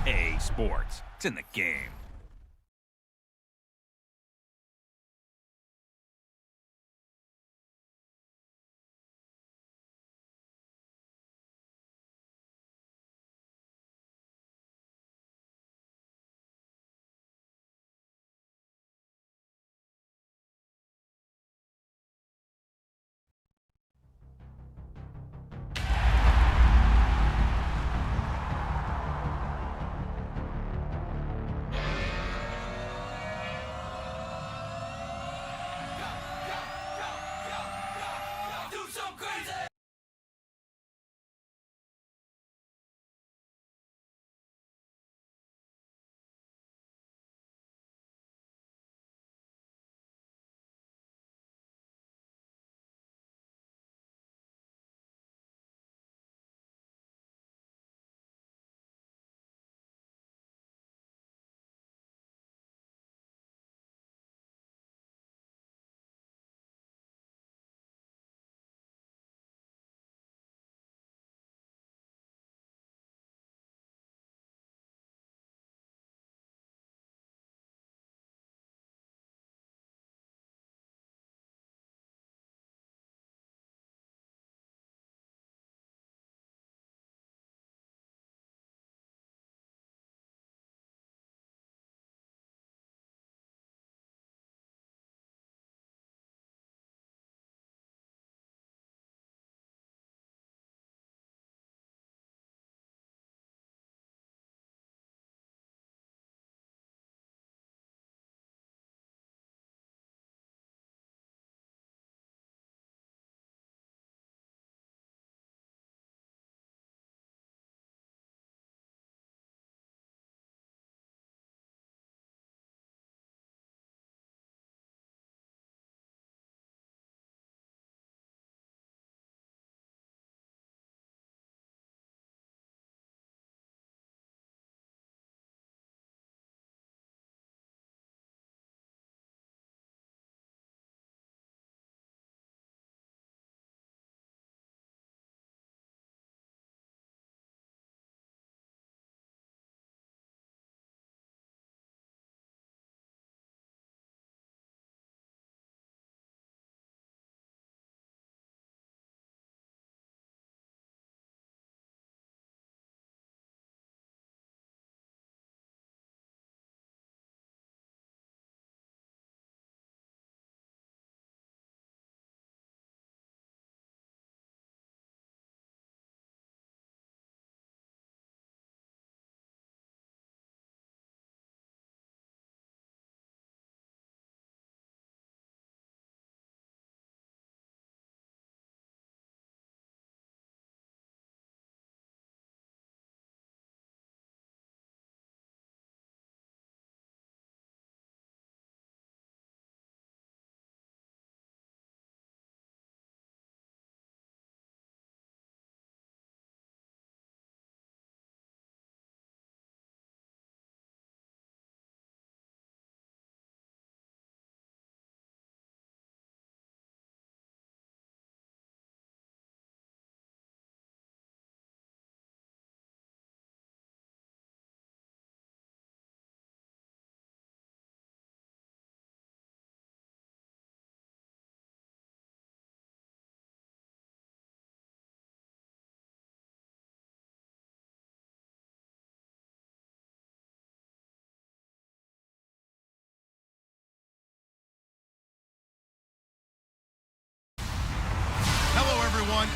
EA Sports. It's in the game.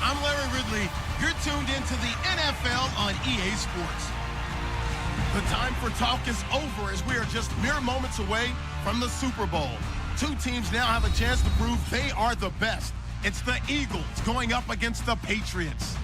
I'm Larry Ridley. You're tuned into the NFL on EA Sports. The time for talk is over as we are just mere moments away from the Super Bowl. Two teams now have a chance to prove they are the best. It's the Eagles going up against the Patriots.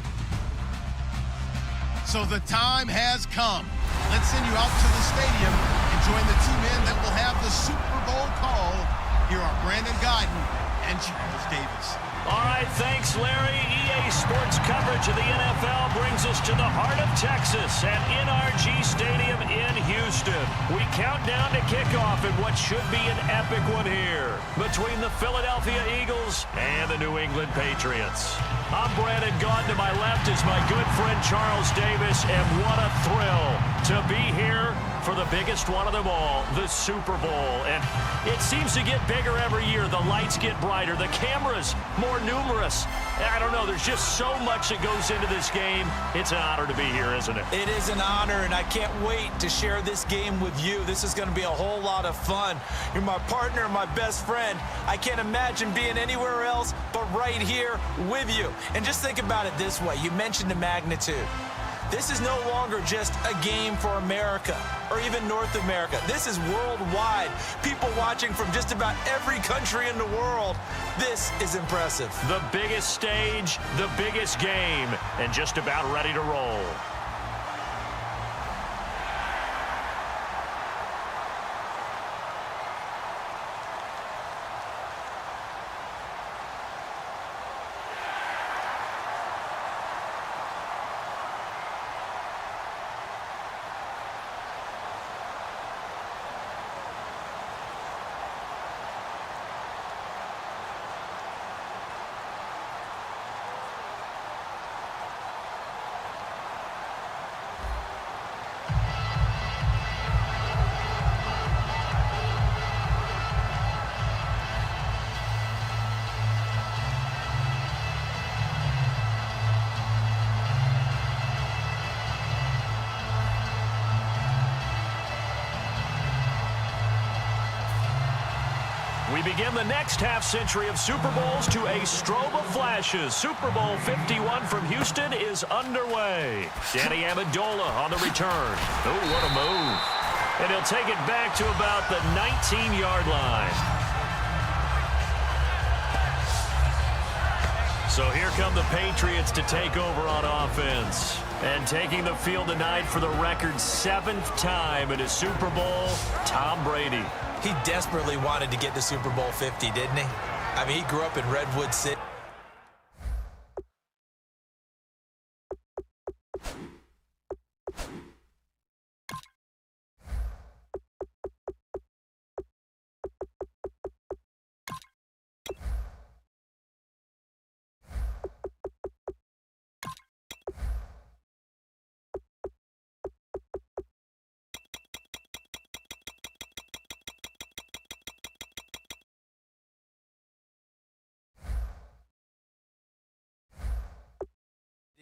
So the time has come. Let's send you out to the stadium and join the two men that will have the Super Bowl call. Here are Brandon Guyton and Charles Davis. All right, thanks, Larry. EA Sports coverage of the NFL brings us to the heart of Texas at NRG Stadium in Houston. We count down to kickoff in what should be an epic one here between the Philadelphia Eagles and the New England Patriots. I'm Brandon Gaudin. To my left is my good friend Charles Davis, and what a thrill to be here for the biggest one of them all, the Super Bowl. And it seems to get bigger every year. The lights get brighter, the cameras more numerous. I don't know, there's just so much that goes into this game. It's an honor to be here, isn't it? It is an honor, and I can't wait to share this game with you. This is going to be a whole lot of fun. You're my partner, my best friend. I can't imagine being anywhere else but right here with you. And just think about it this way. You mentioned the magnitude. This is no longer just a game for America or even North America. This is worldwide. People watching from just about every country in the world. This is impressive. The biggest stage, the biggest game, and just about ready to roll. We begin the next half-century of Super Bowls to a strobe of flashes. Super Bowl 51 from Houston is underway. Danny Amendola on the return. Oh, what a move. And he'll take it back to about the 19-yard line. So here come the Patriots to take over on offense. And taking the field tonight for the record 7th time in a Super Bowl, Tom Brady. He desperately wanted to get to Super Bowl 50, didn't he? I mean, he grew up in Redwood City.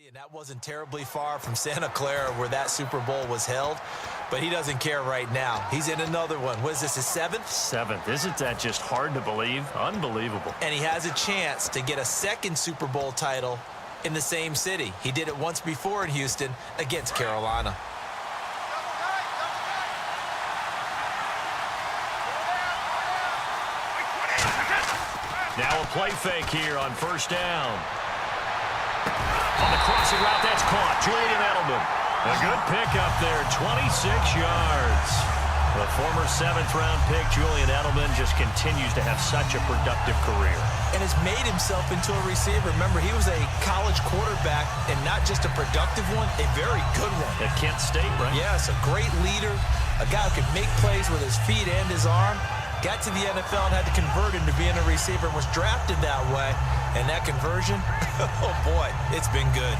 And that wasn't terribly far from Santa Clara where that Super Bowl was held. But he doesn't care right now. He's in another one. What is this, his 7th? 7th. Isn't that just hard to believe? Unbelievable. And he has a chance to get a 2nd Super Bowl title in the same city. He did it once before in Houston against Carolina. Now a play fake here on first down. On the crossing route, that's caught. Julian Edelman. A good pickup there, 26 yards. The former 7th-round pick, Julian Edelman, just continues to have such a productive career. And has made himself into a receiver. Remember, he was a college quarterback, and not just a productive one, a very good one. At Kent State, right? Yes, a great leader, a guy who could make plays with his feet and his arm. Got to the NFL and had to convert into being a receiver and was drafted that way. And that conversion, oh boy, it's been good.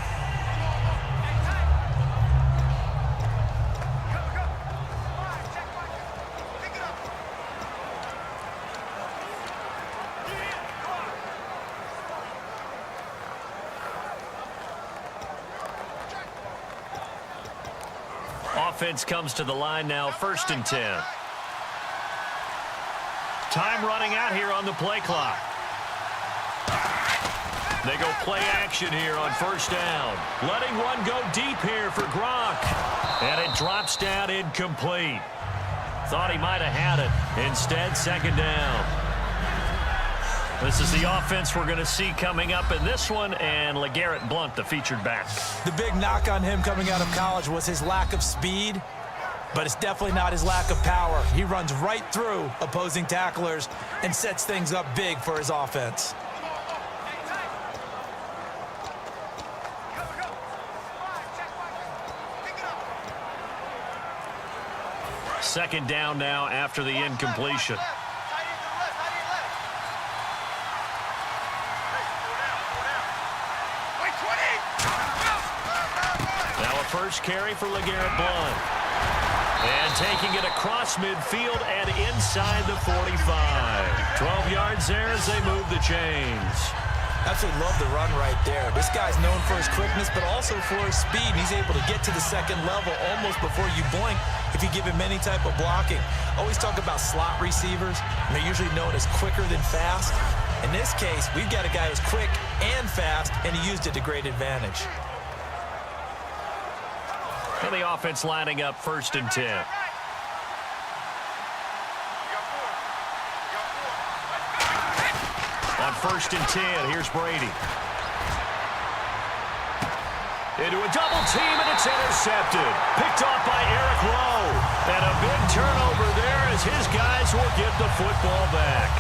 Offense comes to the line now, 1st and 10. Time running out here on the play clock. They go play action here on first down. Letting one go deep here for Gronk. And it drops down incomplete. Thought he might have had it. Instead, 2nd down. This is the offense we're going to see coming up in this one, and LeGarrette Blount, the featured back. The big knock on him coming out of college was his lack of speed, but it's definitely not his lack of power. He runs right through opposing tacklers and sets things up big for his offense. second down now after the incompletion. Now a first carry for LeGarrette Blount. And taking it across midfield and inside the 45. 12 yards there as they move the chains. Absolutely love the run right there. This guy's known for his quickness, but also for his speed. He's able to get to the second level almost before you blink if you give him any type of blocking. Always talk about slot receivers, and they're usually known as quicker than fast. In this case, we've got a guy who's quick and fast, and he used it to great advantage. And the offense lining up 1st and 10. On 1st and 10, here's Brady. Into a double team, and it's intercepted. Picked off by Eric Rowe. And a big turnover there as his guys will get the football back.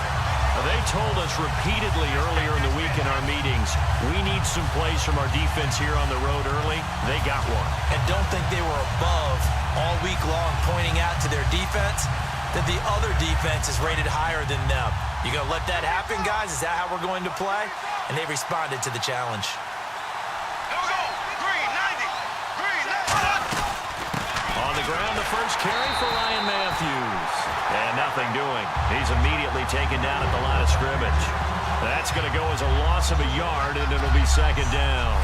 They told us repeatedly earlier in the week in our meetings, we need some plays from our defense here on the road early. They got one. And don't think they were above all week long pointing out to their defense that the other defense is rated higher than them. You going to let that happen, guys? Is that how we're going to play? And they responded to the challenge. On the ground, the first carry for Ryan Matthews. And nothing doing. He's immediately taken down at the line of scrimmage. That's going to go as a loss of a yard, and it'll be second down.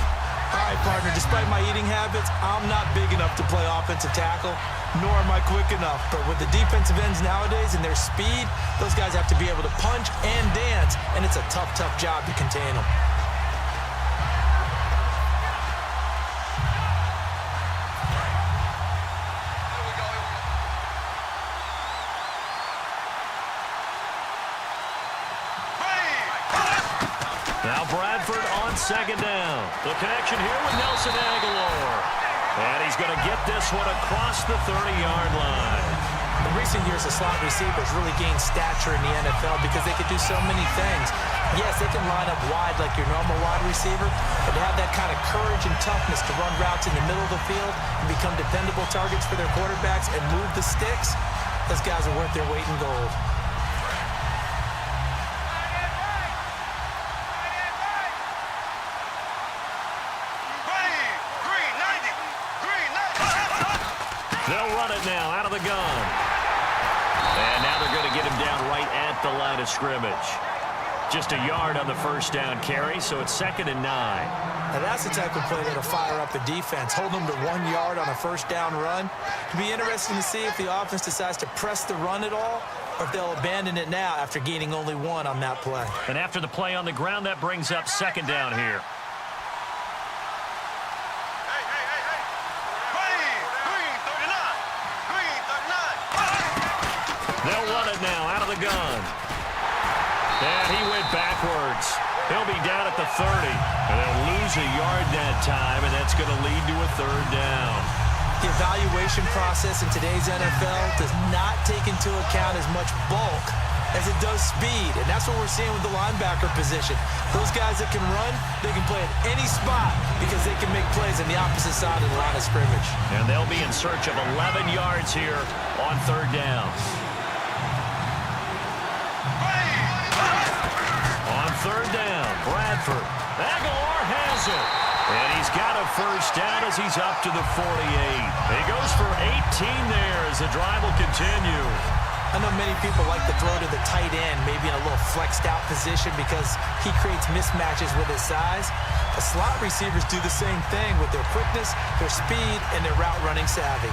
All right, partner, despite my eating habits, I'm not big enough to play offensive tackle, nor am I quick enough. But with the defensive ends nowadays and their speed, those guys have to be able to punch and dance, and it's a tough, tough job to contain them. Now Bradford on second down. The connection here with Nelson Aguilar. And he's going to get this one across the 30-yard line. In recent years, the slot receivers really gained stature in the NFL because they could do so many things. Yes, they can line up wide like your normal wide receiver, but to have that kind of courage and toughness to run routes in the middle of the field and become dependable targets for their quarterbacks and move the sticks, those guys are worth their weight in gold. They'll run it now out of the gun. And now they're going to get him down right at the line of scrimmage. Just a yard on the first down carry, so it's 2nd and 9. Now that's the type of play that'll fire up a defense. Hold them to 1 yard on a first down run. It'll be interesting to see if the offense decides to press the run at all, or if they'll abandon it now after gaining only 1 on that play. And after the play on the ground, that brings up 2nd down here. They'll run it now out of the gun. And he went backwards. He'll be down at the 30. And they'll lose a yard that time, and that's going to lead to a 3rd down. The evaluation process in today's NFL does not take into account as much bulk as it does speed. And that's what we're seeing with the linebacker position. Those guys that can run, they can play at any spot because they can make plays on the opposite side of the line of scrimmage. And they'll be in search of 11 yards here on 3rd down. On 3rd down, Bradford. Aguilar has it. And he's got a first down as he's up to the 48. He goes for 18 there as the drive will continue. I know many people like to throw to the tight end, maybe in a little flexed out position because he creates mismatches with his size. The slot receivers do the same thing with their quickness, their speed, and their route running savvy.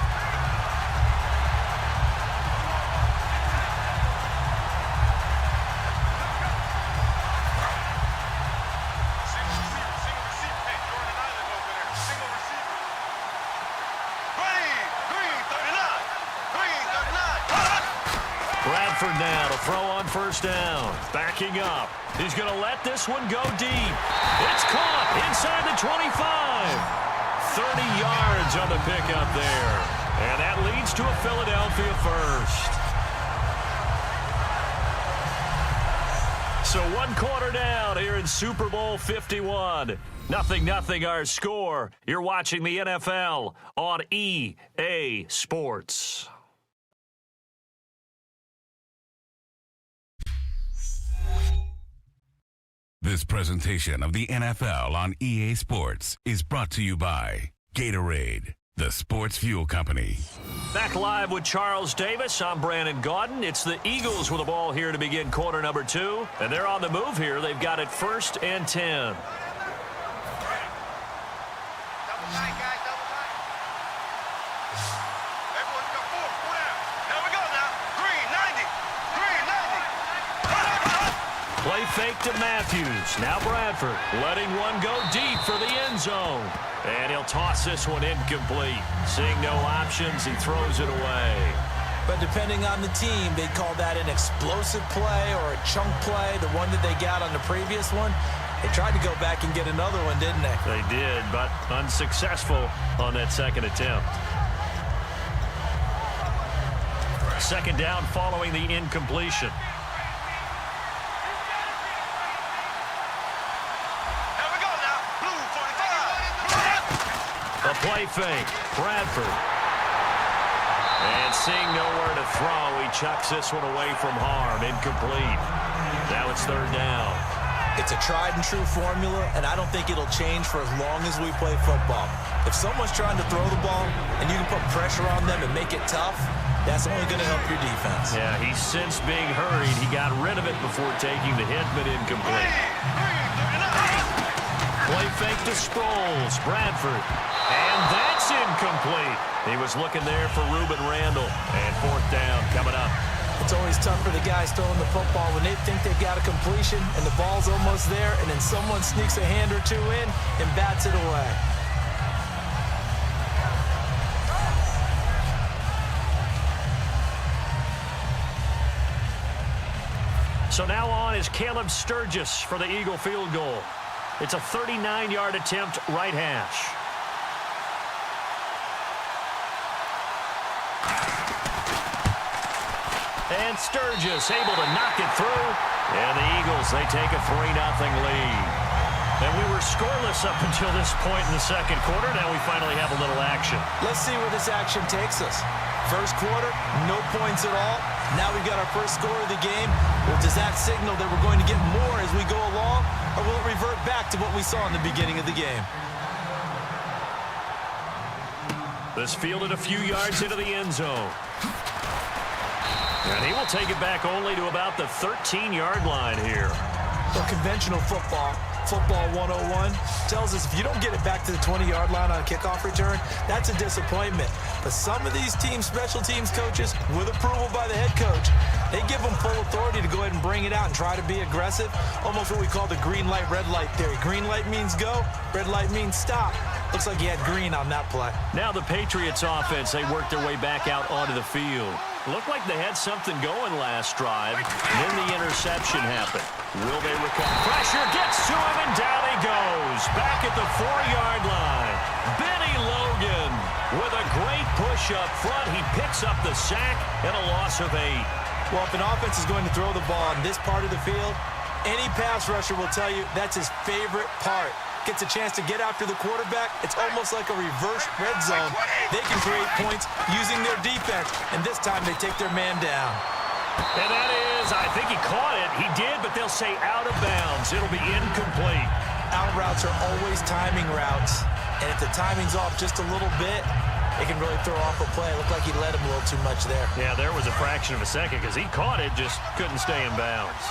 Bradford now to throw on first down. Backing up. He's going to let this one go deep. It's caught inside the 25. 30 yards on the pickup there. And that leads to a Philadelphia first. So 1 quarter down here in Super Bowl 51. 0-0 our score. You're watching the NFL on EA Sports. This presentation of the NFL on EA Sports is brought to you by Gatorade, the sports fuel company. Back live with Charles Davis. I'm Brandon Gaudin. It's the Eagles with the ball here to begin quarter number 2. And they're on the move here. They've got it 1st and 10. Play fake to Matthews. Now Bradford letting one go deep for the end zone. And he'll toss this one incomplete. Seeing no options, he throws it away. But depending on the team, they call that an explosive play or a chunk play, the one that they got on the previous one. They tried to go back and get another one, didn't they? They did, but unsuccessful on that second attempt. 2nd down following the incompletion. A play fake. Bradford. And seeing nowhere to throw, he chucks this one away from harm. Incomplete. Now it's 3rd down. It's a tried and true formula, and I don't think it'll change for as long as we play football. If someone's trying to throw the ball and you can put pressure on them and make it tough, that's only going to help your defense. Yeah, he's since being hurried. He got rid of it before taking the hit, but incomplete. Play fake to Sproles. Bradford. And that's incomplete. He was looking there for Ruben Randall. And 4th down coming up. It's always tough for the guys throwing the football when they think they've got a completion and the ball's almost there, and then someone sneaks a hand or two in and bats it away. So now on is Caleb Sturgis for the Eagle field goal. It's a 39-yard attempt, right hash. And Sturgis able to knock it through. And the Eagles, they take a 3-0 lead. And we were scoreless up until this point in the 2nd quarter. Now we finally have a little action. Let's see where this action takes us. 1st quarter, no points at all. Now we've got our first score of the game. Well, does that signal that we're going to get more as we go along? Or will it revert back to what we saw in the beginning of the game? This fielded a few yards into the end zone. And he will take it back only to about the 13-yard line here. Well, conventional football 101, tells us if you don't get it back to the 20-yard line on a kickoff return, that's a disappointment. But some of these teams, special teams coaches, with approval by the head coach, they give them full authority to go ahead and bring it out and try to be aggressive. Almost what we call the green light, red light theory. Green light means go, red light means stop. Looks like he had green on that play. Now the Patriots offense, they worked their way back out onto the field. Looked like they had something going last drive. Then the interception happened. Will they recover? Pressure gets to him, and down he goes. Back at the 4-yard line. Benny Logan with a great push up front. He picks up the sack and a loss of 8. Well, if an offense is going to throw the ball on this part of the field, any pass rusher will tell you that's his favorite part. Gets a chance to get after the quarterback. It's almost like a reverse red zone. They can create points using their defense, and this time they take their man down. And that is, I think he caught it. He did, but they'll say out of bounds. It'll be incomplete. Out routes are always timing routes, and if the timing's off just a little bit, it can really throw off a play. It looked like he let him a little too much there. Yeah, there was a fraction of a second because he caught it, just couldn't stay in bounds.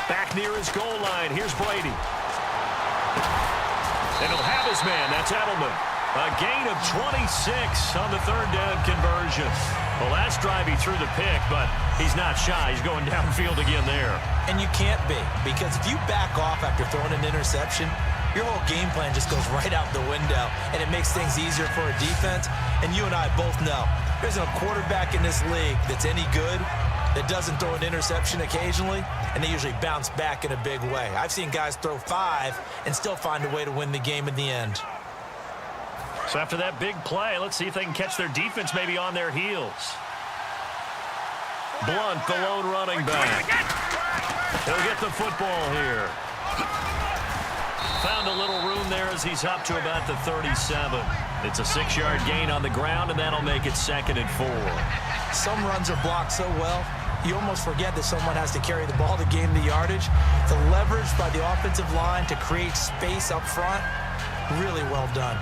Back near his goal line, here's Brady. And he'll have his man, that's Edelman. A gain of 26 on the 3rd down conversion. Well, last drive he threw the pick, but he's not shy. He's going downfield again there. And you can't be, because if you back off after throwing an interception, your whole game plan just goes right out the window, and it makes things easier for a defense. And you and I both know there isn't a quarterback in this league that's any good that doesn't throw an interception occasionally, and they usually bounce back in a big way. I've seen guys throw 5 and still find a way to win the game in the end. So after that big play, let's see if they can catch their defense maybe on their heels. Blunt, the lone running back. He'll get the football here. Found a little room there as as he's up to about the 37. It's a 6-yard gain on the ground, and that'll make it 2nd and 4. Some runs are blocked so well, you almost forget that someone has to carry the ball to gain the yardage. The leverage by the offensive line to create space up front, really well done.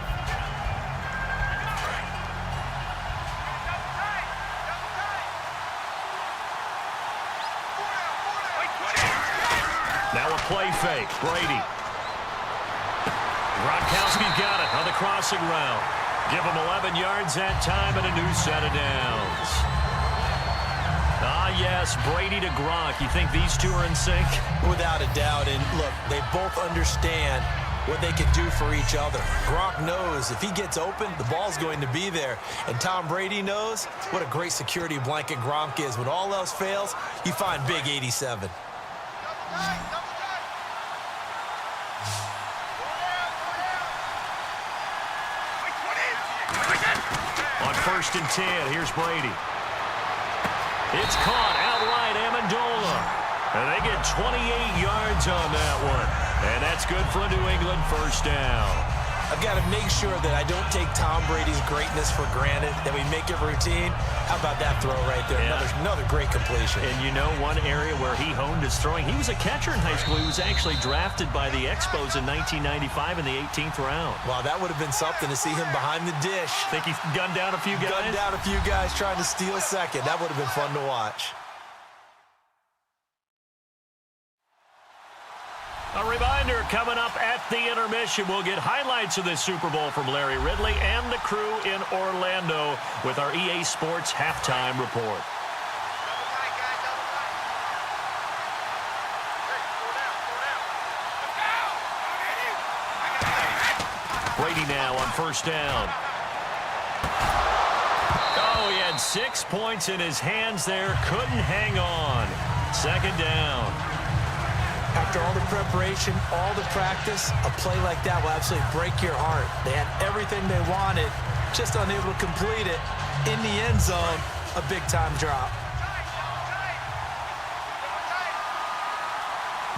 Now a play fake. Brady. Gronkowski's got it on the crossing route. Give him 11 yards that time and a new set of downs. Ah, yes, Brady to Gronk. You think these two are in sync? Without a doubt. And look, they both understand what they can do for each other. Gronk knows if he gets open, the ball's going to be there. And Tom Brady knows what a great security blanket Gronk is. When all else fails, you find big 87. On 1st and 10, here's Brady. It's caught outright, Amendola. And they get 28 yards on that one. And that's good for a New England 1st down. I've got to make sure that I don't take Tom Brady's greatness for granted, that we make it routine. How about that throw right there? Yeah. Another great completion. And you know one area where he honed his throwing? He was a catcher in high school. He was actually drafted by the Expos in 1995 in the 18th round. Wow, that would have been something to see him behind the dish. Think he gunned down a few guys? Gunned down a few guys trying to steal second. That would have been fun to watch. A reminder, coming up at the intermission, we'll get highlights of this Super Bowl from Larry Ridley and the crew in Orlando with our EA Sports halftime report. Brady now on 1st down. Oh, he had 6 points in his hands there. Couldn't hang on. 2nd down. After all the preparation, all the practice, a play like that will absolutely break your heart. They had everything they wanted, just unable to complete it. In the end zone, a big-time drop.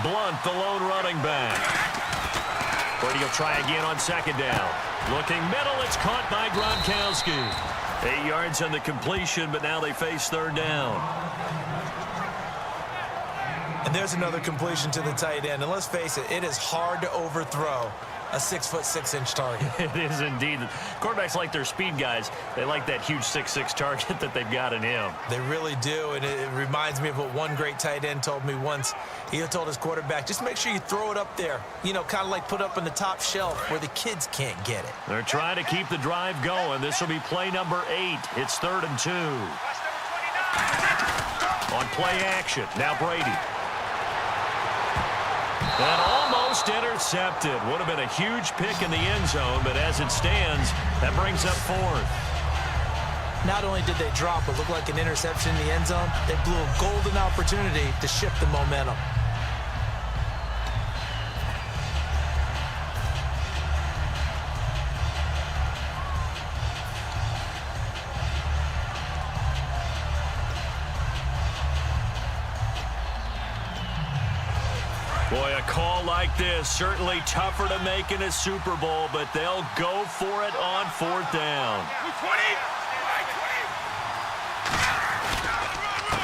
Blunt, the lone running back. Brady will try again on 2nd down. Looking middle, it's caught by Gronkowski. 8 yards on the completion, but now they face 3rd down. And there's another completion to the tight end. And let's face it, it is hard to overthrow a 6'6" target. It is indeed. Quarterbacks like their speed guys. They like that huge 6'6" target that they've got in him. They really do, and it reminds me of what one great tight end told me once. He told his quarterback, just make sure you throw it up there. You know, kind of like put up on the top shelf where the kids can't get it. They're trying to keep the drive going. This will be play number 8. It's 3rd and 2. On play action, now Brady. And almost intercepted. Would have been a huge pick in the end zone, but as it stands, that brings up 4th. Not only did they drop what looked like an interception in the end zone, they blew a golden opportunity to shift the momentum. Boy, a call like this, certainly tougher to make in a Super Bowl, but they'll go for it on 4th down.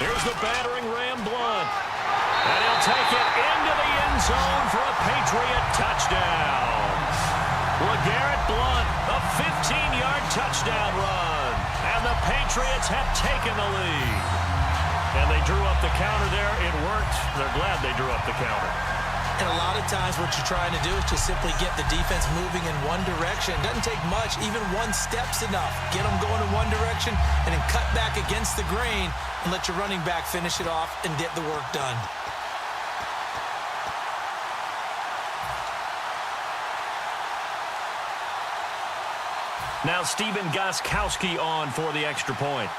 Here's the battering ram, Blunt. And he'll take it into the end zone for a Patriot touchdown. LeGarrette Blunt, a 15-yard touchdown run. And the Patriots have taken the lead. And they drew up the counter there. It worked. They're glad they drew up the counter. And a lot of times what you're trying to do is just simply get the defense moving in one direction. It doesn't take much. Even one step's enough. Get them going in one direction and then cut back against the grain and let your running back finish it off and get the work done. Now Stephen Gostkowski on for the extra point.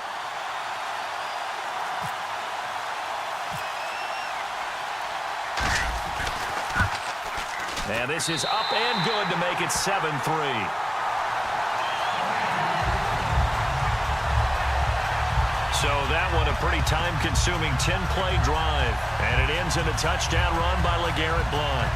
And this is up and good to make it 7-3. So that one a pretty time-consuming 10-play drive. And it ends in a touchdown run by LeGarrette Blunt.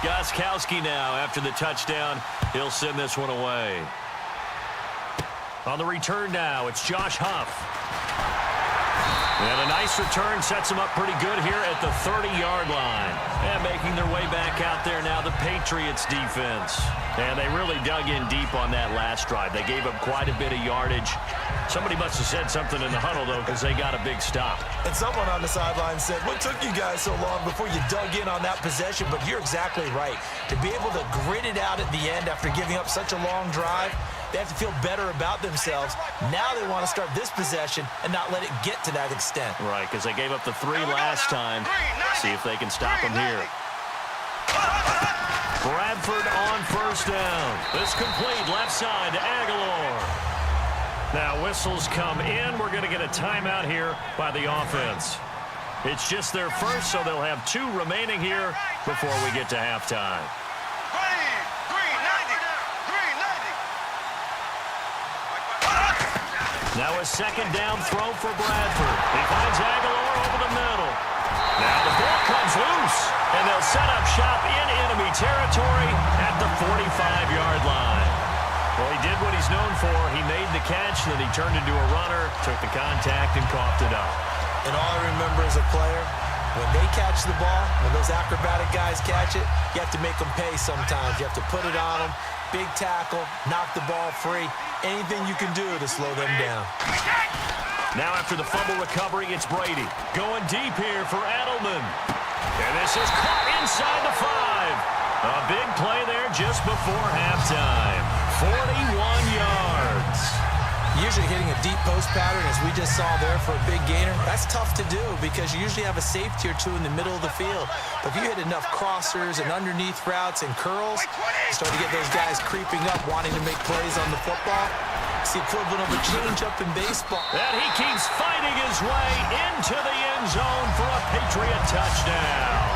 Gostkowski now after the touchdown. He'll send this one away. On the return now, it's Josh Huff. And a nice return sets them up pretty good here at the 30-yard line. And making their way back out there now, the Patriots defense. And they really dug in deep on that last drive. They gave up quite a bit of yardage. Somebody must have said something in the huddle, though, because they got a big stop. And someone on the sideline said, what took you guys so long before you dug in on that possession? But you're exactly right. To be able to grit it out at the end after giving up such a long drive, they have to feel better about themselves. Now they want to start this possession and not let it get to that extent. Right, because they gave up the 3 last time. See if they can stop them here. Bradford on first down. This complete left side to Aguilar. Now whistles come in. We're going to get a timeout here by the offense. It's just their first, so they'll have 2 remaining here before we get to halftime. Now a second down throw for Bradford. He finds Aguilar over the middle. Now the ball comes loose, and they'll set up shop in enemy territory at the 45-yard line. Well, he did what he's known for. He made the catch, then he turned into a runner, took the contact, and coughed it up. And all I remember as a player, when they catch the ball, when those acrobatic guys catch it, you have to make them pay sometimes. You have to put it on them, big tackle, knock the ball free. Anything you can do to slow them down. Now after the fumble recovery, it's Brady. Going deep here for Edelman. And this is caught inside the 5. A big play there just before halftime. 41 yards. Usually hitting a deep post pattern, as we just saw there for a big gainer, that's tough to do because you usually have a safety or 2 in the middle of the field. But if you hit enough crossers and underneath routes and curls, you start to get those guys creeping up, wanting to make plays on the football. It's the equivalent of a change-up in baseball. And he keeps fighting his way into the end zone for a Patriot touchdown.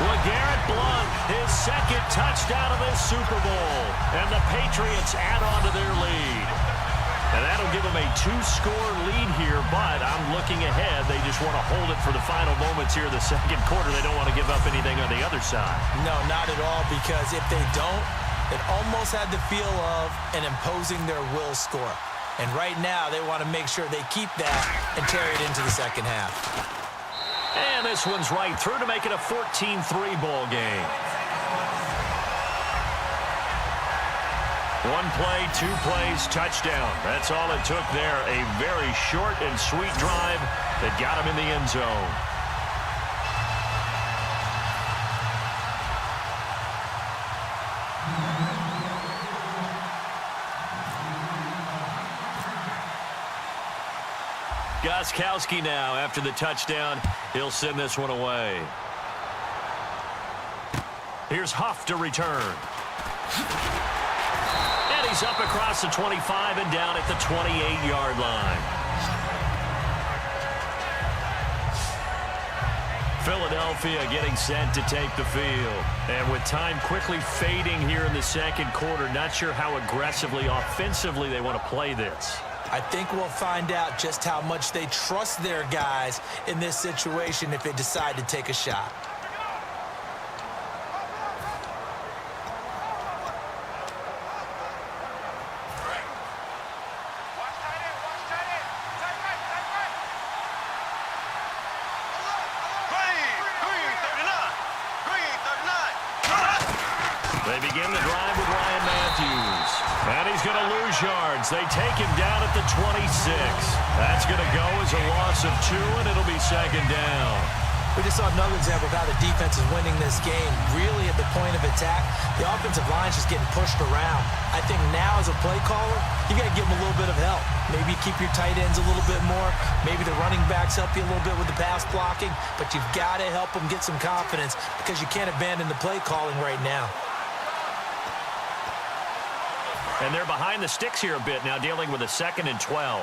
LeGarrette Blount, his second touchdown of this Super Bowl. And the Patriots add on to their lead. And that'll give them a 2-score lead here, but I'm looking ahead. They just want to hold it for the final moments here in the second quarter. They don't want to give up anything on the other side. No, not at all, because if they don't, it almost had the feel of an imposing their will score. And right now, they want to make sure they keep that and carry it into the second half. And this one's right through to make it a 14-3 ball game. 1 play, 2 plays, touchdown. That's all it took there. A very short and sweet drive that got him in the end zone. Gostkowski now after the touchdown. He'll send this one away. Here's Huff to return. He's up across the 25 and down at the 28-yard line. Philadelphia getting set to take the field. And with time quickly fading here in the second quarter, not sure how aggressively, offensively they want to play this. I think we'll find out just how much they trust their guys in this situation if they decide to take a shot. They begin the drive with Ryan Matthews. And he's going to lose yards. They take him down at the 26. That's going to go as a loss of 2, and it'll be second down. We just saw another example of how the defense is winning this game. Really at the point of attack, the offensive line's just getting pushed around. I think now as a play caller, you got to give them a little bit of help. Maybe keep your tight ends a little bit more. Maybe the running backs help you a little bit with the pass blocking. But you've got to help them get some confidence because you can't abandon the play calling right now. And they're behind the sticks here a bit now, dealing with a 2nd and 12.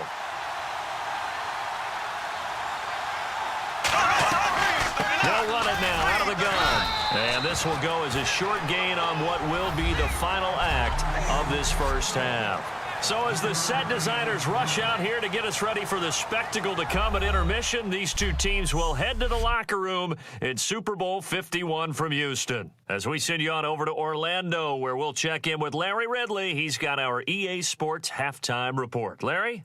They'll run it now out of the gun. And this will go as a short gain on what will be the final act of this first half. So as the set designers rush out here to get us ready for the spectacle to come at intermission, these two teams will head to the locker room in Super Bowl 51 from Houston. As we send you on over to Orlando, where we'll check in with Larry Ridley. He's got our EA Sports halftime report. Larry?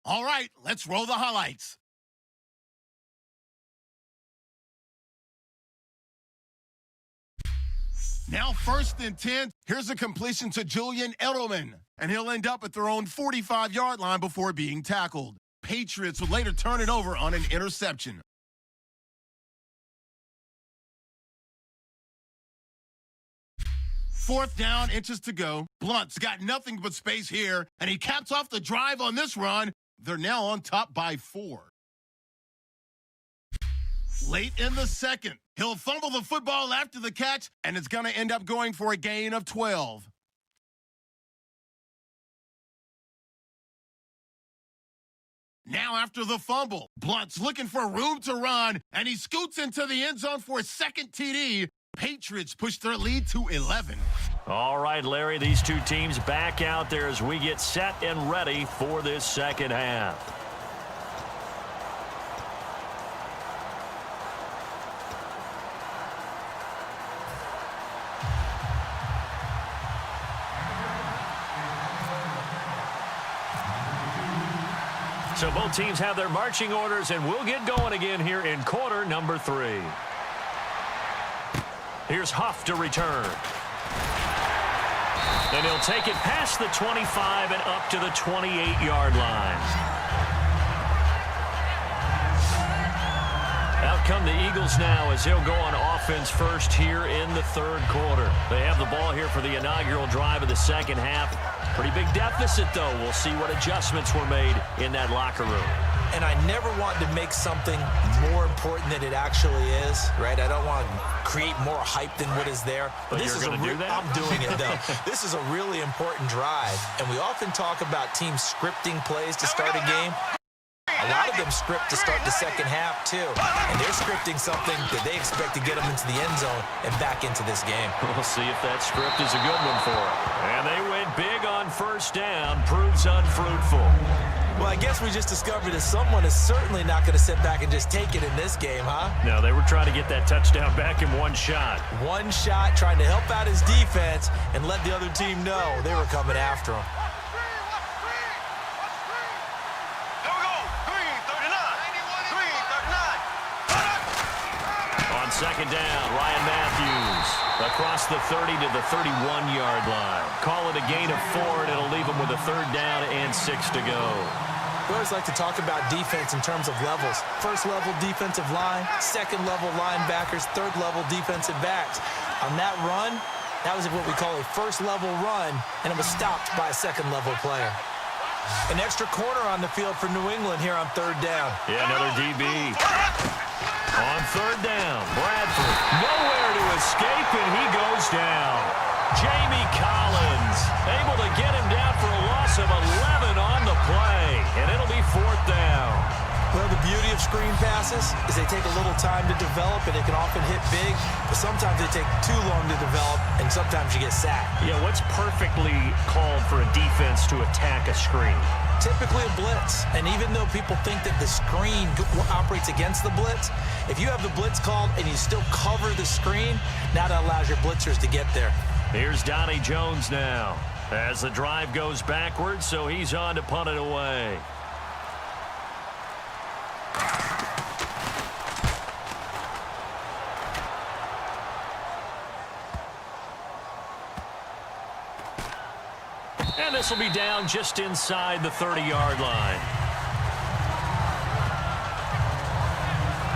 All right, let's roll the highlights. Now 1st and 10. Here's a completion to Julian Edelman, and he'll end up at their own 45-yard line before being tackled. Patriots would later turn it over on an interception. Fourth down, inches to go. Blunt's got nothing but space here, and he caps off the drive on this run. They're now on top by 4. Late in the second, he'll fumble the football after the catch, and it's going to end up going for a gain of 12. Now after the fumble, Blunt's looking for room to run, and he scoots into the end zone for a second TD. Patriots push their lead to 11. All right, Larry, these two teams back out there as we get set and ready for this second half. So both teams have their marching orders, and we'll get going again here in quarter number 3. Here's Huff to return. And he'll take it past the 25 and up to the 28-yard line. Out come the Eagles now as they'll go on offense first here in the third quarter. They have the ball here for the inaugural drive of the second half. Pretty big deficit, though. We'll see what adjustments were made in that locker room. And I never want to make something more important than it actually is, right? I don't want to create more hype than what is there. But this is going to do that? I'm doing it, though. This is a really important drive, and we often talk about teams scripting plays to start a game. A lot of them script to start the second half, too. And they're scripting something that they expect to get them into the end zone and back into this game. We'll see if that script is a good one for them. And they went big on first down. Proves unfruitful. Well, I guess we just discovered that someone is certainly not going to sit back and just take it in this game, huh? No, they were trying to get that touchdown back in one shot. One shot, trying to help out his defense and let the other team know they were coming after him. Second down, Ryan Matthews across the 30 to the 31-yard line. Call it a gain of 4, and it'll leave them with a third down and 6 to go. We always like to talk about defense in terms of levels. First-level defensive line, second-level linebackers, third-level defensive backs. On that run, that was what we call a first-level run, and it was stopped by a second-level player. An extra corner on the field for New England here on third down. Yeah, another DB. On third down, Bradford nowhere to escape, and he goes down. Jamie Collins able to get him down for a loss of 11 on the play, and it'll be fourth down. Well, the beauty of screen passes is they take a little time to develop, and they can often hit big, but sometimes they take too long to develop, and sometimes you get sacked. Yeah, what's perfectly called for a defense to attack a screen? Typically a blitz, and even though people think that the screen operates against the blitz, if you have the blitz called and you still cover the screen, now that allows your blitzers to get there. Here's Donnie Jones now as the drive goes backwards, so he's on to punt it away. And this will be down just inside the 30-yard line.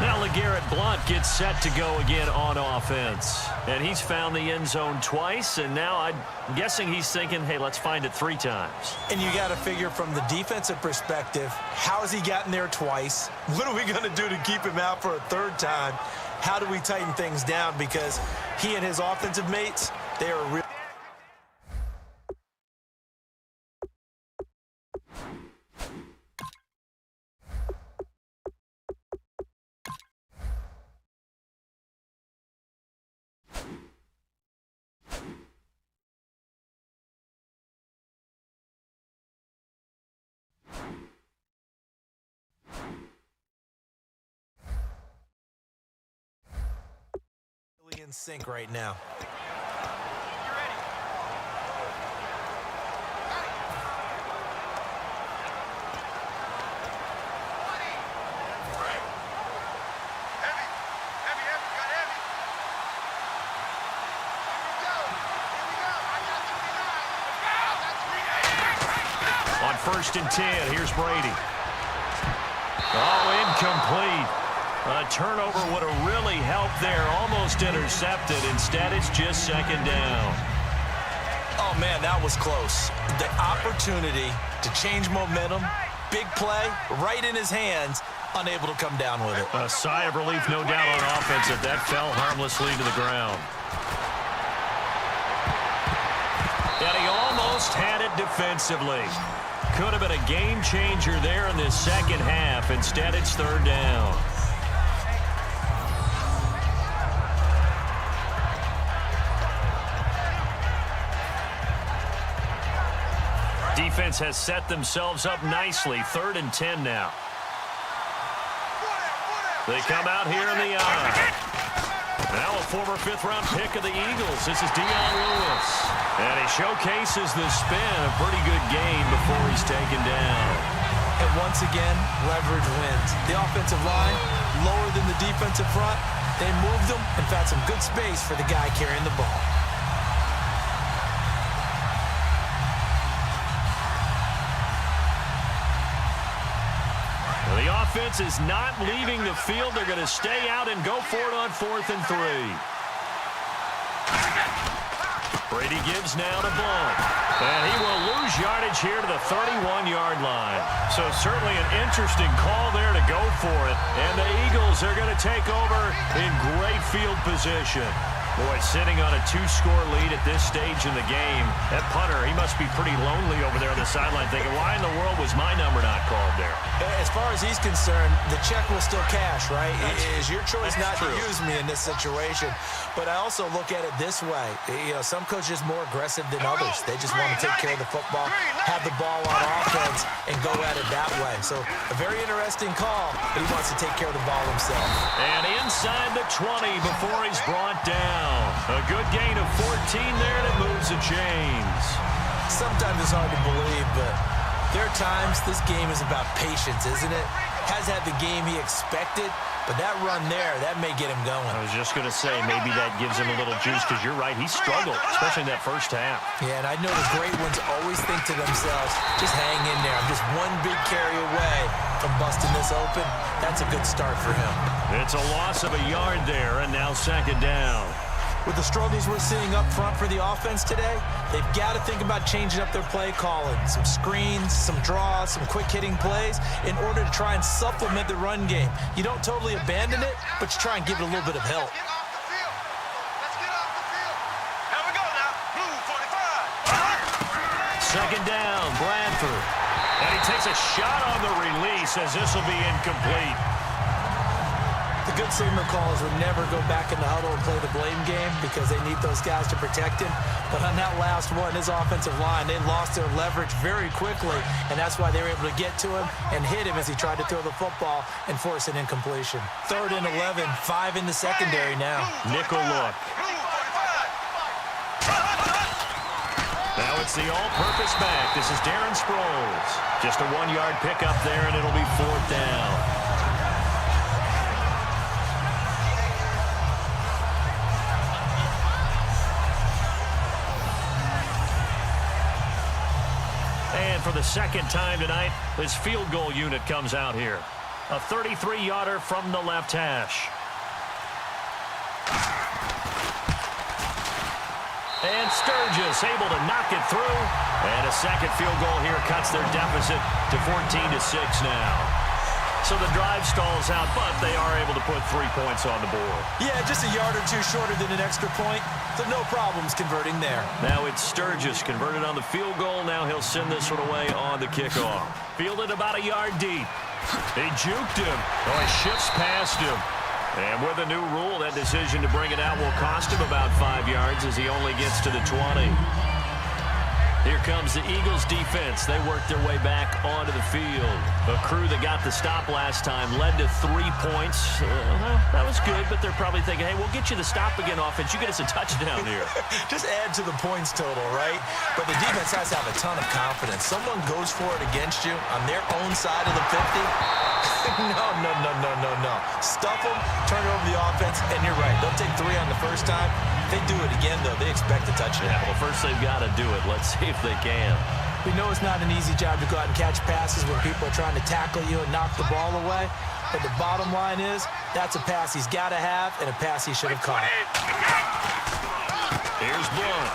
Now LeGarrette Blount gets set to go again on offense. And he's found the end zone twice, and now I'm guessing he's thinking, hey, let's find it 3 times. And you got to figure from the defensive perspective, how has he gotten there twice? What are we going to do to keep him out for a third time? How do we tighten things down? Because he and his offensive mates, they are really sync right now. On 1st and 10, here's Brady. Oh, incomplete. A turnover would have really helped there. Almost intercepted. Instead, it's just 2nd down. Oh, man, that was close. The opportunity to change momentum, big play, right in his hands, unable to come down with it. A sigh of relief, no doubt, on offense if that fell harmlessly to the ground. And he almost had it defensively. Could have been a game changer there in this 2nd half. Instead, it's 3rd down. Defense has set themselves up nicely. 3rd and 10 now. They come out here in the eye. Now a former 5th-round pick of the Eagles. This is Dion Lewis. And he showcases the spin. A pretty good game before he's taken down. And once again, leverage wins. The offensive line, lower than the defensive front. They moved them and found some good space for the guy carrying the ball. The offense is not leaving the field. They're going to stay out and go for it on 4th and 3. Brady gives now to Blunt. And he will lose yardage here to the 31-yard line. So certainly an interesting call there to go for it. And the Eagles are going to take over in great field position. Boy, sitting on a 2-score lead at this stage in the game. That punter, he must be pretty lonely over there on the sideline thinking, why in the world was my number not called there? As far as he's concerned, the check will still cash, right? It is your choice not to use me in this situation. But I also look at it this way. You know, some coaches are more aggressive than others. They just want to take care of the football, have the ball on offense, and go at it that way. So a very interesting call, but he wants to take care of the ball himself. And inside the 20 before he's brought down. A good gain of 14 there, and it moves the chains. Sometimes it's hard to believe, but there are times this game is about patience, isn't it? Has had the game he expected, but that run there, that may get him going. I was just going to say, maybe that gives him a little juice, because you're right, he struggled, especially in that 1st half. Yeah, and I know the great ones always think to themselves, just hang in there. I'm just one big carry away from busting this open. That's a good start for him. It's a loss of a yard there, and now 2nd down. With the struggles we're seeing up front for the offense today, they've got to think about changing up their play calling. Some screens, some draws, some quick-hitting plays in order to try and supplement the run game. You don't totally abandon it, but you try and give it a little bit of help. Let's get off the field. Here we go now. Blue 45. 2nd down, Bradford. And he takes a shot on the release as this will be incomplete. The good signal callers would never go back in the huddle and play the blame game because they need those guys to protect him. But on that last one, his offensive line, they lost their leverage very quickly, and that's why they were able to get to him and hit him as he tried to throw the football and force an incompletion. 3rd and 11, 5 in the secondary now. Nickel look. Now it's the all-purpose back. This is Darren Sproles. Just a 1-yard pickup there, and it'll be 4th down. For the 2nd time tonight, this field goal unit comes out here. A 33-yarder from the left hash. And Sturgis able to knock it through. And a 2nd field goal here cuts their deficit to 14-6 now. So the drive stalls out, but they are able to put 3 points on the board. Yeah, just a yard or two shorter than an extra point, so no problems converting there. Now it's Sturgis converted on the field goal. Now he'll send this one away on the kickoff. Fielded about a yard deep. They juked him. Oh, he shifts past him. And with a new rule, that decision to bring it out will cost him about 5 yards as he only gets to the 20. Here comes the Eagles defense. They worked their way back onto the field. A crew that got the stop last time led to 3 points. Well, that was good, but they're probably thinking, hey, we'll get you the stop again offense. You get us a touchdown here. Just add to the points total, right? But the defense has to have a ton of confidence. Someone goes for it against you on their own side of the 50. No. Stuff them, turn it over to the offense, and you're right. They'll take 3 on the first time. If they do it again, though, they expect a touchdown. Yeah, well, first they've got to do it. Let's see if they can. We know it's not an easy job to go out and catch passes when people are trying to tackle you and knock the ball away. But the bottom line is, that's a pass he's got to have and a pass he should have caught. Here's Blunt.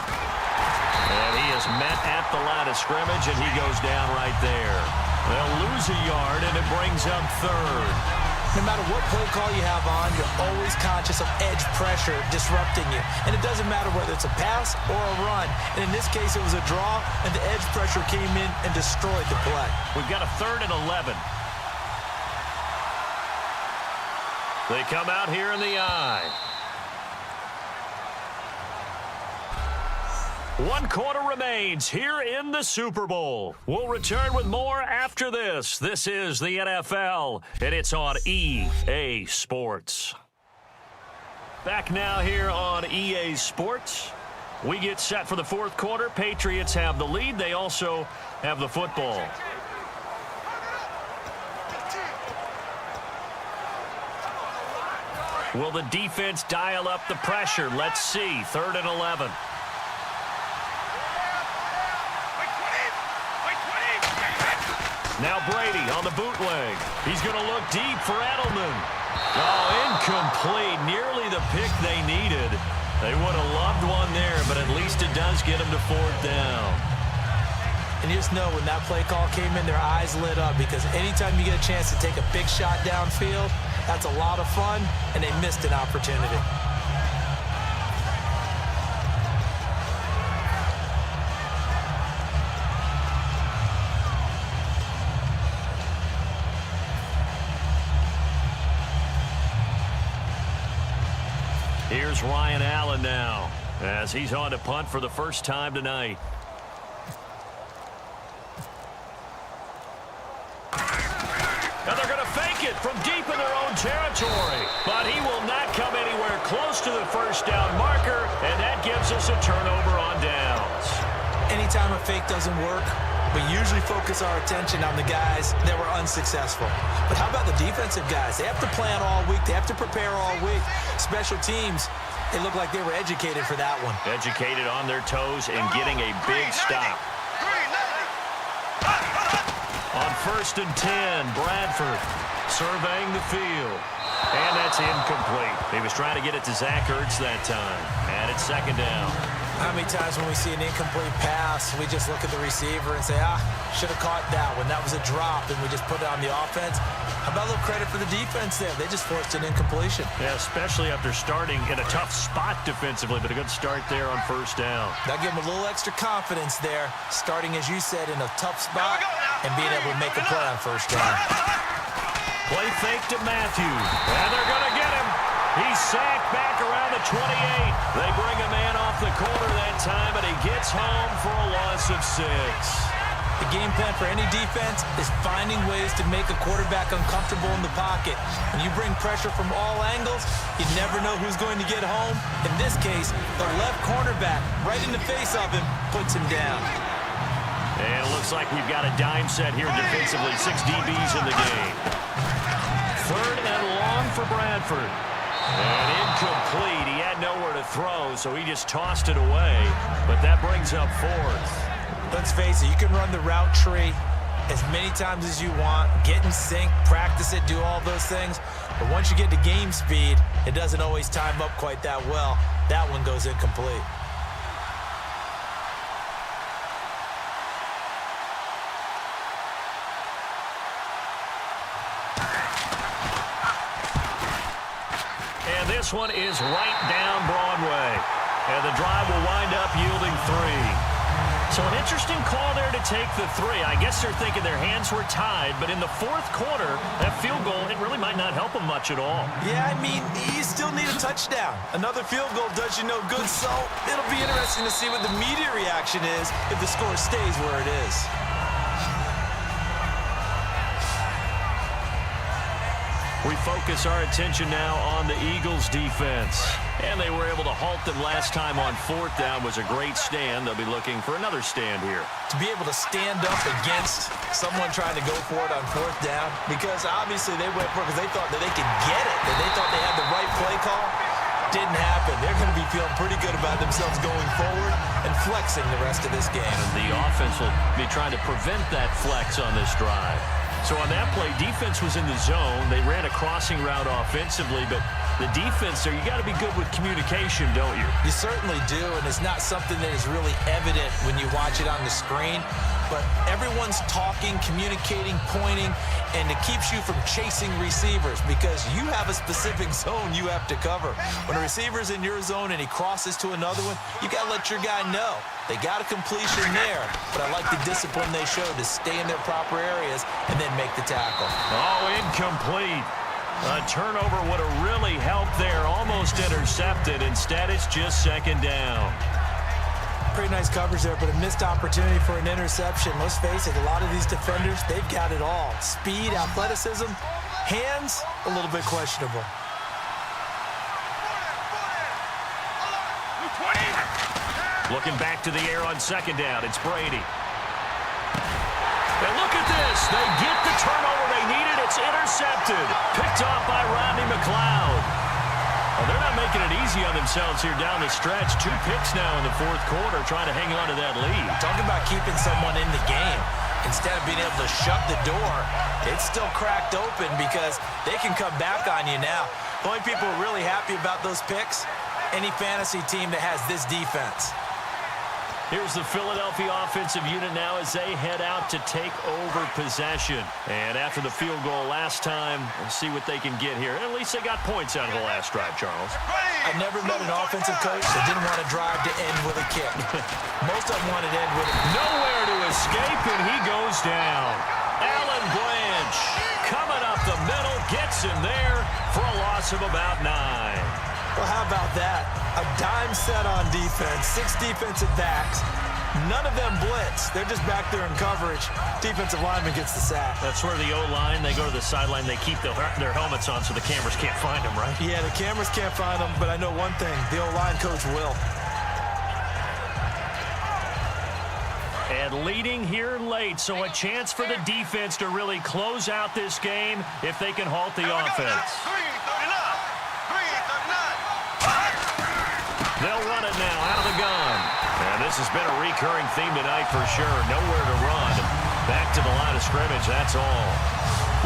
And he is met at the line of scrimmage, and he goes down right there. They'll lose a yard, and it brings up 3rd. No matter what play call you have on, you're always conscious of edge pressure disrupting you. And it doesn't matter whether it's a pass or a run. And in this case, it was a draw, and the edge pressure came in and destroyed the play. We've got a 3rd and 11. They come out here in the I. 1 quarter remains here in the Super Bowl. We'll return with more after this. This is the NFL, and it's on EA Sports. Back now here on EA Sports. We get set for the 4th quarter. Patriots have the lead. They also have the football. Will the defense dial up the pressure? Let's see. 3rd and 11. Now Brady on the bootleg. He's going to look deep for Edelman. Oh, incomplete. Nearly the pick they needed. They would have loved one there, but at least it does get them to 4th down. And you just know when that play call came in, their eyes lit up because anytime you get a chance to take a big shot downfield, that's a lot of fun, and they missed an opportunity. Here's Ryan Allen now as he's on to punt for the first time tonight. And they're going to fake it from deep in their own territory. But he will not come anywhere close to the first down marker, and that gives us a turnover on downs. Anytime a fake doesn't work, we usually focus our attention on the guys that were unsuccessful. But how about the defensive guys? They have to plan all week. They have to prepare all week. Special teams, they look like they were educated for that one. Educated on their toes and getting a big stop. On 1st and 10, Bradford surveying the field. And that's incomplete. He was trying to get it to Zach Ertz that time. And it's 2nd down. How many times when we see an incomplete pass, we just look at the receiver and say, should have caught that one. That was a drop, and we just put it on the offense. How about a little credit for the defense there? They just forced an incompletion. Yeah, especially after starting in a tough spot defensively, but a good start there on 1st down. That gave them a little extra confidence there, starting, as you said, in a tough spot and being able to make a play on 1st down. Play fake to Matthews, and they're going to get him. He's sacked back around the 28. They bring a man off the corner that time, and he gets home for a loss of 6. The game plan for any defense is finding ways to make a quarterback uncomfortable in the pocket. When you bring pressure from all angles, you never know who's going to get home. In this case, the left cornerback, right in the face of him, puts him down. And it looks like we've got a dime set here defensively. 6 DBs in the game. 3rd and long for Bradford. And incomplete. He had nowhere to throw, so he just tossed it away. But that brings up 4th. Let's face it, you can run the route tree as many times as you want, get in sync, practice it, do all those things. But once you get to game speed, it doesn't always time up quite that well. That one goes incomplete. This one is right down Broadway. And the drive will wind up yielding 3. So an interesting call there to take the 3. I guess they're thinking their hands were tied, but in the 4th quarter, that field goal, it really might not help them much at all. Yeah, I mean, you still still need a touchdown. Another field goal does you no good, so it'll be interesting to see what the media reaction is if the score stays where it is. We focus our attention now on the Eagles' defense. And they were able to halt them last time on 4th down. Was a great stand. They'll be looking for another stand here. To be able to stand up against someone trying to go for it on 4th down, because obviously they went for it because they thought that they could get it, that they thought they had the right play call. Didn't happen. They're going to be feeling pretty good about themselves going forward and flexing the rest of this game. And the offense will be trying to prevent that flex on this drive. So on that play, defense was in the zone. They ran a crossing route offensively, but the defense there, you got to be good with communication, don't you? You certainly do, and it's not something that is really evident when you watch it on the screen. But everyone's talking, communicating, pointing, and it keeps you from chasing receivers because you have a specific zone you have to cover. When a receiver's in your zone and he crosses to another one, you got to let your guy know. They got a completion there, but I like the discipline they showed to stay in their proper areas and then make the tackle. Oh, incomplete. A turnover would have really helped there. Almost intercepted. Instead, it's just 2nd down. Pretty nice coverage there, but a missed opportunity for an interception. Let's face it, a lot of these defenders, they've got it all. Speed, athleticism, hands, a little bit questionable. Looking back to the air on 2nd down, it's Brady. And look at this. They get the turnover they needed. It's intercepted. Picked off by Rodney McLeod. Well, they're not making it easy on themselves here down the stretch. 2 picks now in the 4th quarter, trying to hang on to that lead. Talking about keeping someone in the game. Instead of being able to shut the door, it's still cracked open because they can come back on you now. The only people who are really happy about those picks, any fantasy team that has this defense. Here's the Philadelphia offensive unit now as they head out to take over possession. And after the field goal last time, we'll see what they can get here. At least they got points out of the last drive, Charles. I've never met an offensive coach that didn't want to drive to end with a kick. Most of them wanted to end with it. Nowhere to escape, and he goes down. Alan Blanche coming up the middle, gets him there for a loss of about 9. Well, how about that? A dime set on defense, 6 defensive backs. None of them blitz. They're just back there in coverage. Defensive lineman gets the sack. That's where the O-line, they go to the sideline, they keep their helmets on so the cameras can't find them, right? Yeah, the cameras can't find them, but I know one thing. The O-line coach will. And leading here late, so a chance for the defense to really close out this game if they can halt the offense. They'll run it now out of the gun. And this has been a recurring theme tonight for sure. Nowhere to run. Back to the line of scrimmage, that's all.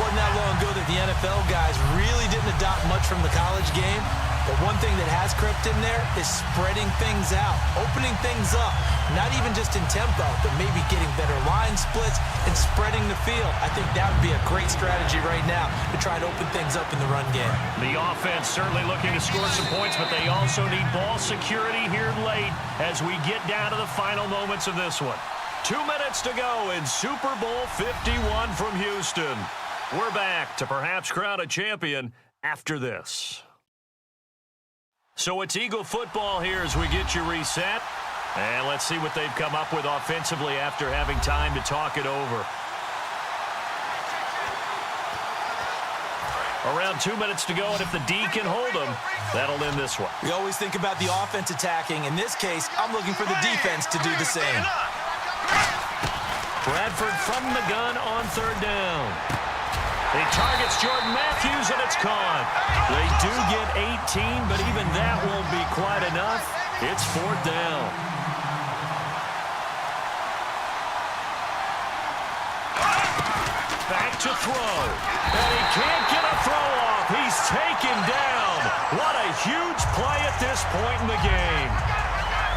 Wasn't that long ago that the NFL guys really didn't adopt much from the college game. But one thing that has crept in there is spreading things out, opening things up. Not even just in tempo, but maybe getting better line splits and spreading the field. I think that would be a great strategy right now to try to open things up in the run game. The offense certainly looking to score some points, but they also need ball security here late as we get down to the final moments of this one. 2 minutes to go in Super Bowl 51 from Houston. We're back to perhaps crown a champion after this. So it's Eagle football here as we get you reset. And let's see what they've come up with offensively after having time to talk it over. Around 2 minutes to go, and if the D can hold them, that'll end this one. We always think about the offense attacking. In this case, I'm looking for the defense to do the same. Bradford from the gun on 3rd down. He targets Jordan Matthews, and it's caught. They do get 18, but even that won't be quite enough. It's 4th down. Back to throw. And he can't get a throw off. He's taken down. What a huge play at this point in the game.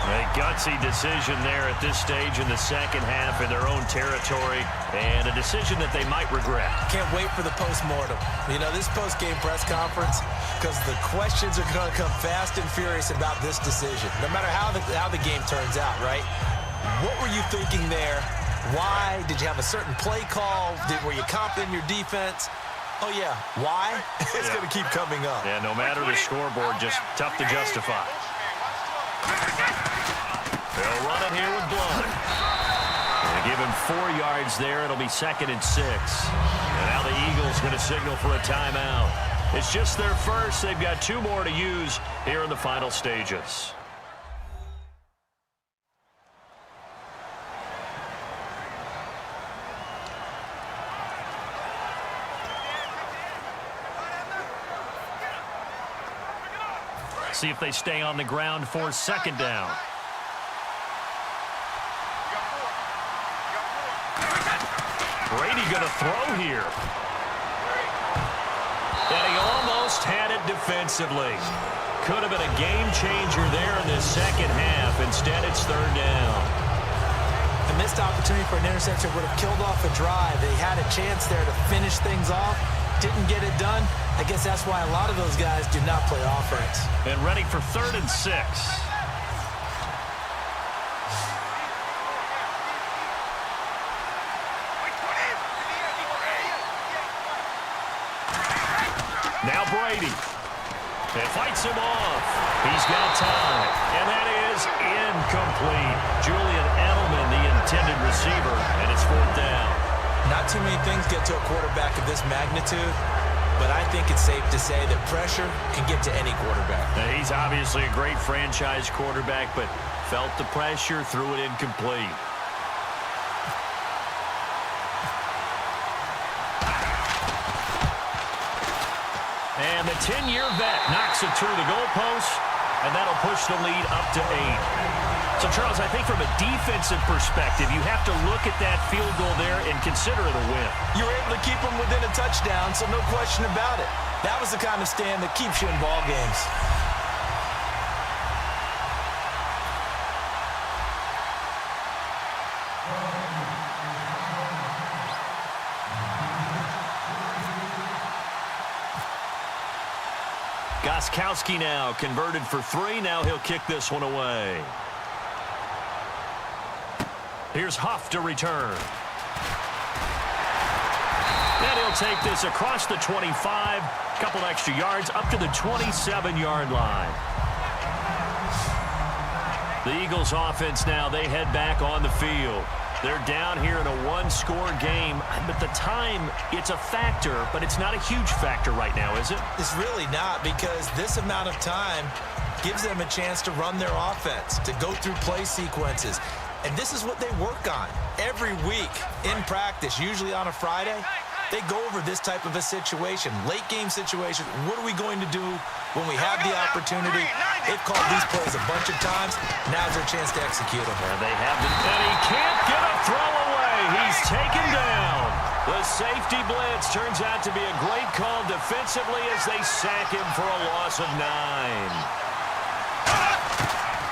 A gutsy decision there at this stage in the second half in their own territory, and a decision that they might regret. Can't wait for the post-mortem. You know, this post-game press conference, because the questions are going to come fast and furious about this decision, no matter how the game turns out, right? What were you thinking there? Why? Did you have a certain play call? Were you confident in your defense? Oh, yeah. Why? It's going to keep coming up. Yeah, no matter the scoreboard, just tough to justify. They'll run it here with Blunt. They give him 4 yards there. It'll be 2nd and 6. And now the Eagles going to signal for a timeout. It's just their first. They've got 2 more to use here in the final stages. See if they stay on the ground for 2nd down. Brady going to throw here. And he almost had it defensively. Could have been a game changer there in the second half. Instead, it's 3rd down. A missed opportunity for an interception would have killed off a drive. They had a chance there to finish things off. Didn't get it done. I guess that's why a lot of those guys do not play offense. And ready for 3rd and 6. Now Brady. And fights him off. He's got time. And that is incomplete. Julian Edelman, the intended receiver, and it's 4th down. Not too many things get to a quarterback of this magnitude, but I think it's safe to say that pressure can get to any quarterback. Now, he's obviously a great franchise quarterback, but felt the pressure, threw it incomplete. And the 10-year vet knocks it through the goalpost, and that'll push the lead up to 8. So, Charles, I think from a defensive perspective, you have to look at that field goal there and consider it a win. You were able to keep them within a touchdown, so no question about it. That was the kind of stand that keeps you in ball games. Gostkowski now converted for 3. Now he'll kick this one away. Here's Huff to return. And he'll take this across the 25. Couple extra yards up to the 27-yard line. The Eagles offense now, they head back on the field. They're down here in a 1-score game, but the time, it's a factor, but it's not a huge factor right now, is it? It's really not, because this amount of time gives them a chance to run their offense, to go through play sequences. And this is what they work on every week in practice, usually on a Friday. They go over this type of a situation, late-game situation. What are we going to do when we have the opportunity? They've called these plays a bunch of times. Now's their chance to execute them. And they have the, and he can't get a throw away. He's taken down. The safety blitz turns out to be a great call defensively as they sack him for a loss of 9.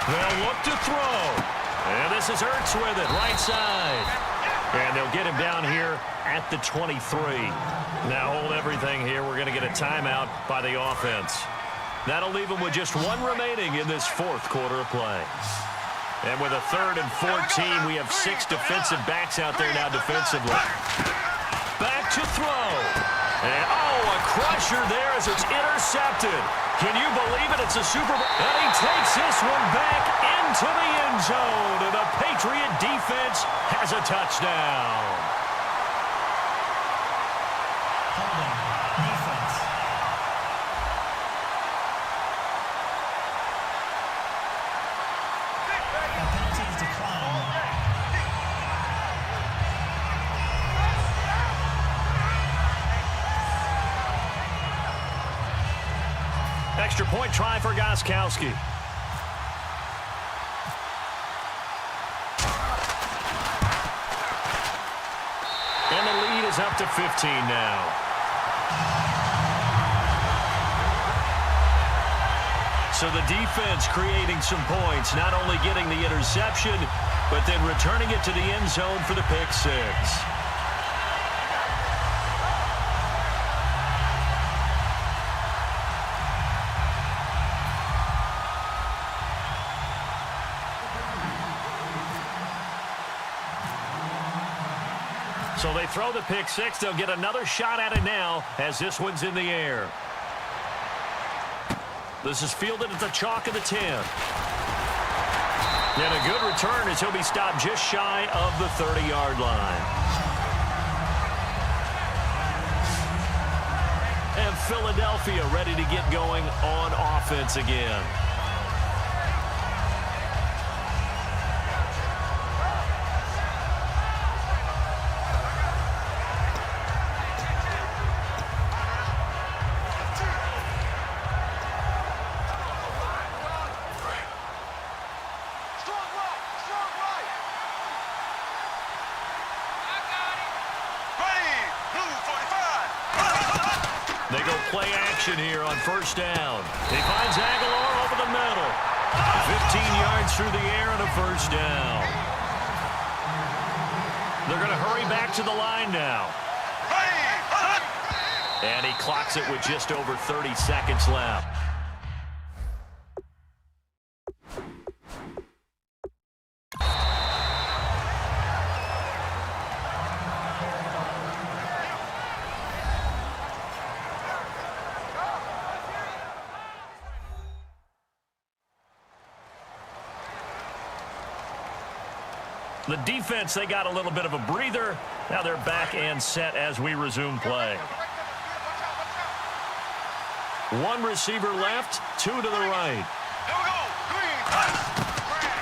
They'll look to throw. And this is Ertz with it, right side. And they'll get him down here at the 23. Now hold everything here. We're going to get a timeout by the offense. That'll leave them with just 1 remaining in this 4th quarter of play. And with a 3rd and 14, we have 6 defensive backs out there now defensively. Back to throw. And, a crusher there as it's intercepted. Can you believe it? It's a Super Bowl. And he takes this one back into the end zone. And the Patriot defense has a touchdown. Defense. The penalty is declined. Extra point try for Gostkowski. And the lead is up to 15 now. So the defense creating some points, not only getting the interception, but then returning it to the end zone for the pick 6. So they throw the pick six. They'll get another shot at it now as this one's in the air. This is fielded at the chalk of the 10. And a good return as he'll be stopped just shy of the 30-yard line. And Philadelphia ready to get going on offense again. They go play action here on first down. He finds Aguilar over the middle. 15 yards through the air and a first down. They're going to hurry back to the line now. And he clocks it with just over 30 seconds left. The defense, they got a little bit of a breather. Now they're back and set as we resume play. One receiver left, two to the right.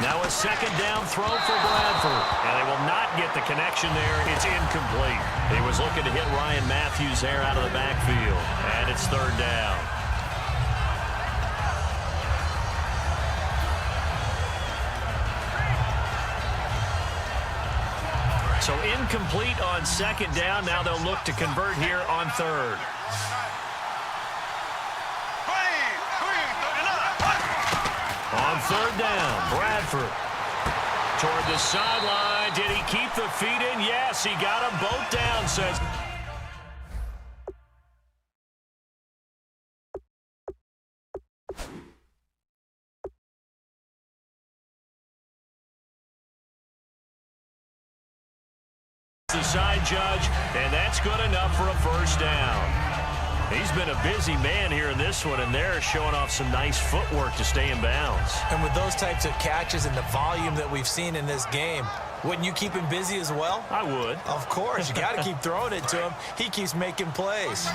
Now a second down throw for Bradford. And they will not get the connection there. It's incomplete. He was looking to hit Ryan Matthews there out of the backfield. And it's third down. So incomplete on second down. Now they'll look to convert here on third. On third down, Bradford. Toward the sideline. Did he keep the feet in? Yes, he got them both down, says. The side judge, and that's good enough for a first down. He's been a busy man here in this one, and they're showing off some nice footwork to stay in bounds. And with those types of catches and the volume that we've seen in this game, wouldn't you keep him busy as well? I would. Of course. You got to keep throwing it to him. He keeps making plays.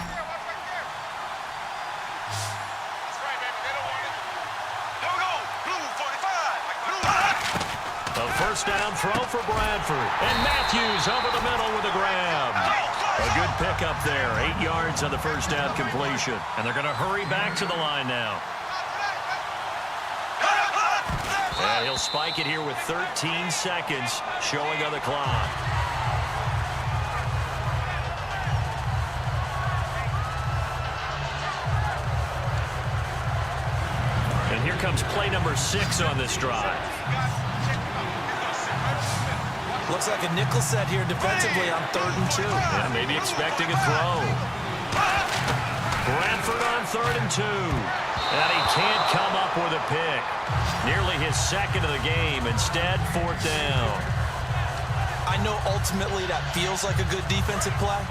A first down throw for Bradford. And Matthews over the middle with a grab. A good pickup there. 8 yards on the first down completion. And they're going to hurry back to the line now. And he'll spike it here with 13 seconds showing on the clock. And here comes play number 6 on this drive. Looks like a nickel set here defensively on 3rd and 2. Yeah, maybe expecting a throw. Bradford on 3rd and 2. And he can't come up with a pick. Nearly his second of the game. Instead, 4th down. I know ultimately that feels like a good defensive play,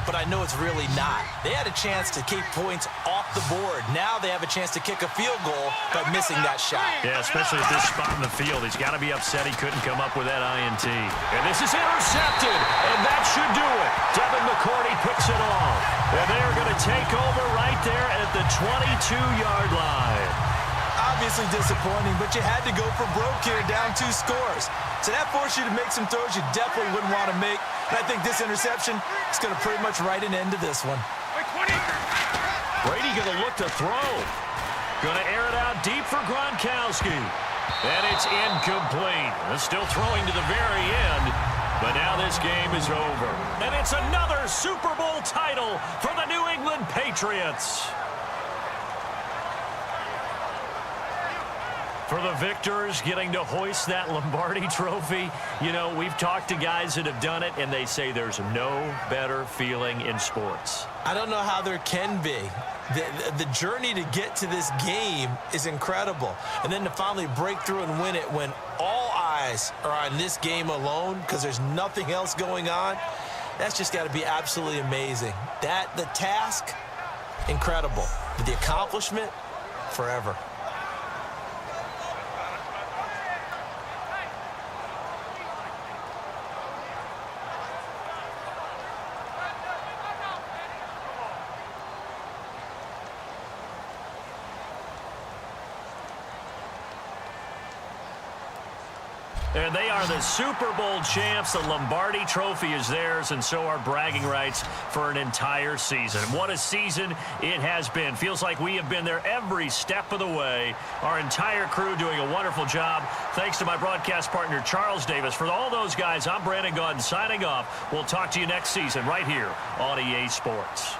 but I know it's really not. They had a chance to keep points off the board. Now they have a chance to kick a field goal by missing that shot. Yeah, especially at this spot in the field. He's got to be upset he couldn't come up with that INT. And this is intercepted, and that should do it. Devin McCourty picks it off. And they are going to take over right there at the 22-yard line. Obviously disappointing, but you had to go for broke here, down 2 scores. So that forced you to make some throws you definitely wouldn't want to make. And I think this interception is going to pretty much write an end to this one. Brady going to look to throw. Going to air it out deep for Gronkowski. And it's incomplete. They're still throwing to the very end. But now this game is over. And it's another Super Bowl title for the New England Patriots. For the victors getting to hoist that Lombardi trophy, you know, we've talked to guys that have done it, and they say there's no better feeling in sports. I don't know how there can be. The journey to get to this game is incredible. And then to finally break through and win it when all eyes are on this game alone because there's nothing else going on, That's just got to be absolutely amazing. The task, incredible. But the accomplishment, forever. And they are the Super Bowl champs. The Lombardi Trophy is theirs, and so are bragging rights for an entire season. What a season it has been. Feels like we have been there every step of the way. Our entire crew doing a wonderful job. Thanks to my broadcast partner, Charles Davis. For all those guys, I'm Brandon Gaudin signing off. We'll talk to you next season right here on EA Sports.